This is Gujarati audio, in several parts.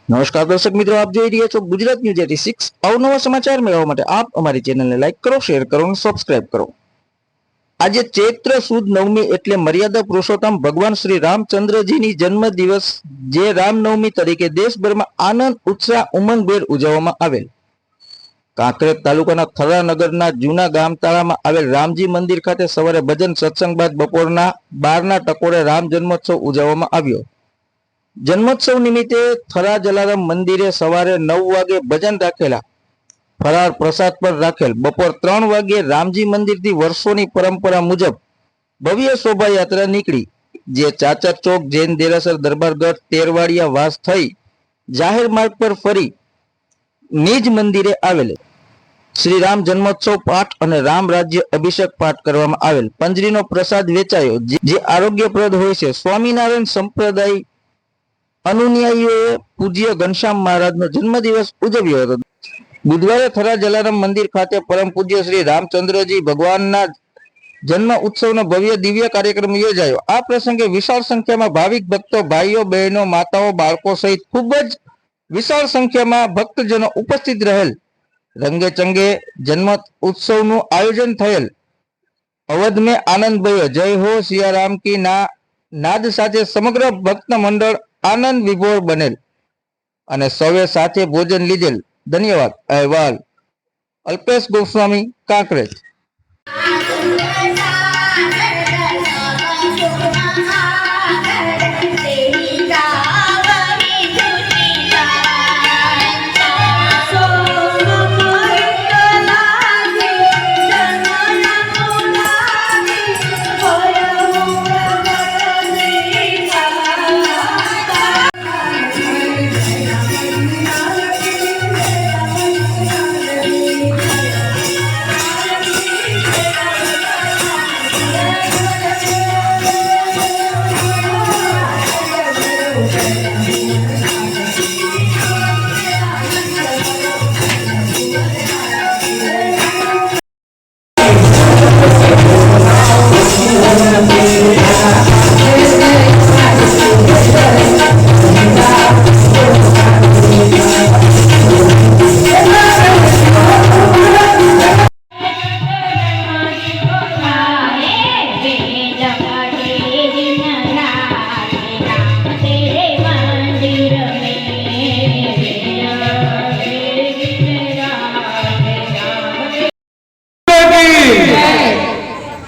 નમસ્કાર દર્શક મિત્રો, આપ જોઈ રહ્યા છો ગુજરાત ન્યૂઝ 86। અવનવા સમાચાર મેળવવા માટે આપ અમારી ચેનલને લાઈક કરો, શેર કરો અને સબસ્ક્રાઇબ કરો। આજે ચૈત્ર સુદ નવમી એટલે મર્યાદા પુરુષોત્તમ ભગવાન શ્રી રામચંદ્રજીની જન્મ દિવસ, જે રામનવમી તરીકે દેશભરમાં આનંદ ઉત્સાહ ઉમંગભેર ઉજવવામાં આવેલ। કાંકરેજ તાલુકાના થરા નગરના જૂના ગામતાળામાં આવેલ રામજી મંદિર ખાતે સવારે ભજન સત્સંગ બાદ બપોરના 12ના ટકોરે રામ જન્મોત્સવ ઉજવવામાં આવ્યો। જન્મોત્સવ નિમિત્તે થરા જલારામ મંદિરે સવારે 9 વાગે ભજન રાખેલા, ફરાર પ્રસાદ પર રાખેલ। બપોર 3 વાગે રામજી મંદિરથી વર્ષોની પરંપરા મુજબ ભવ્ય શોભાયાત્રા નીકળી, જે ચાચર ચોક, જૈન દેરાસર, દરબારગઢ, તેરવાડિયા વાસ થઈ જાહેર માર્ગ પર ફરી નિજ મંદિરે આવેલ। શ્રી રામ જન્મોત્સવ પાઠ અને રામ રાજ્ય અભિષેક પાઠ કરવામાં આવેલ। પંજરીનો પ્રસાદ વેચાયો, જે આરોગ્યપ્રદ હોય છે। સ્વામિનારાયણ સંપ્રદાય અનુયાયીઓએ પૂજ્ય ઘનશ્યામ મહારાજનો જન્મદિવસ ઉજવ્યો હતો। બુધવારે થરા જલારામ મંદિર ખાતે પરમ પૂજ્ય શ્રી રામચંદ્રજી ભગવાનના જન્મ ઉત્સવનો ભવ્ય દિવ્ય કાર્યક્રમ યોજાયો। આ પ્રસંગે વિશાળ સંખ્યામાં ભાવિક ભક્તો, ભાઈઓ બહેનો, માતાઓ, બાળકો સહિત ખૂબ જ વિશાળ સંખ્યામાં ભક્તજનો ઉપસ્થિત રહેલ। રંગે ચંગે જન્મ ઉત્સવનું આયોજન થયેલ। અવધ में आनंद भयो, जय हो सिया राम की नाद સાથે સમગ્ર ભક્ત મંડળ આનંદ વિભોર બનેલ અને સૌએ સાથે ભોજન લીધેલ। ધન્યવાદ। અહેવાલ અલ્પેશ ગોસ્વામી, કાંકરેજ।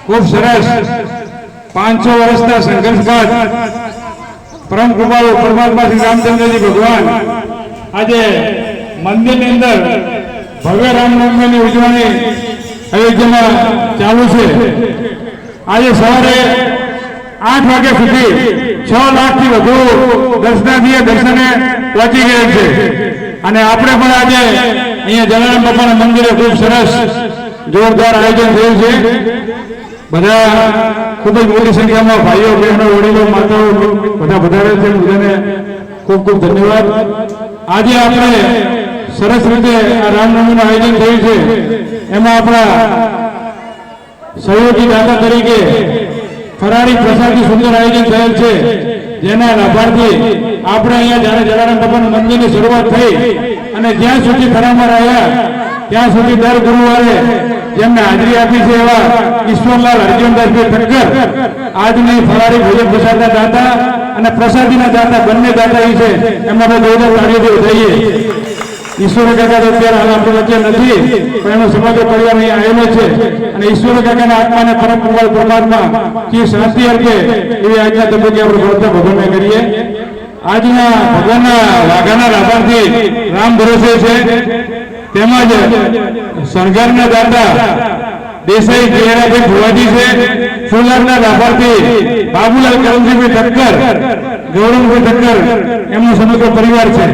खूब सरस 500 वर्षना संघर्ष बाद परम कृपालु परमात्मा श्री रामचंद्र जी भगवान आज मंदिर ने अंदर भव्य रामनवमी की उजवणी अयोध्या में चालू है। आज सवारे 8 वाग्या सुधी 6 लाख थी वधु दर्शनार्थी दर्शने पहुंची गए थे। आपणे पण आज अहींया जलाराम बापाना मंदिरे खूब सरस जोरदार आयोजन थयुं छे। बधा खूब मोटी संख्या में भाईओ बहनों वडीलो माताओं बधा पधारे छे। बधाने खूब खूब धन्यवाद। आज आपणे सरस रीते आ रामनवमीनुं आयोजन थयुं छे। एमां आपणा सहयोगी दाता तरीके फरारी प्रसादी सुंदर आयोजन थયેલ છે, જેના લાભાર્થી આપણે અહીંયા જ્યારે જલારામ બાપાના મંદિરની શરૂઆત થઈ અને જ્યાં સુધી થરામાં રહ્યા ત્યાં સુધી દર ગુરુવારે જેમને હાજરી આપી છે એવા ઈશ્વરલાલ હરજીવનદાસભાઈ ઠક્કર આજની ફરારી ભોજન પ્રસાદના દાતા અને પ્રસાદીના દાતા બંને દાતા એ છે। એમના આપણે જોરદાર તાળીઓ થઈએ। ઈશ્વર કાકા તો અત્યારે હાલ આપણી વચ્ચે નથી, પણ એનો સમગ્ર પરિવાર અહીં આવેલો છે અને ઈશ્વર કાકાના આત્માને પરમ કૃપાળ પરમાત્મા જે શાંતિ આપે એવી આજના તબક્કે આપણે પ્રાર્થના ભગવાનને કરીએ। આજના ભગવાનના વાઘાના લાભાર્થી રામ ભરોસે છે, તેમજ શણગારના દાતા દેસાઈ જયરાભાઈ ભુવાજી છે, સોલારના લાભાર્થી બાબુલાલ કરમજીભાઈ ઠક્કર, ગૌરવભાઈ ઠક્કર, એમનો સમગ્ર પરિવાર છે।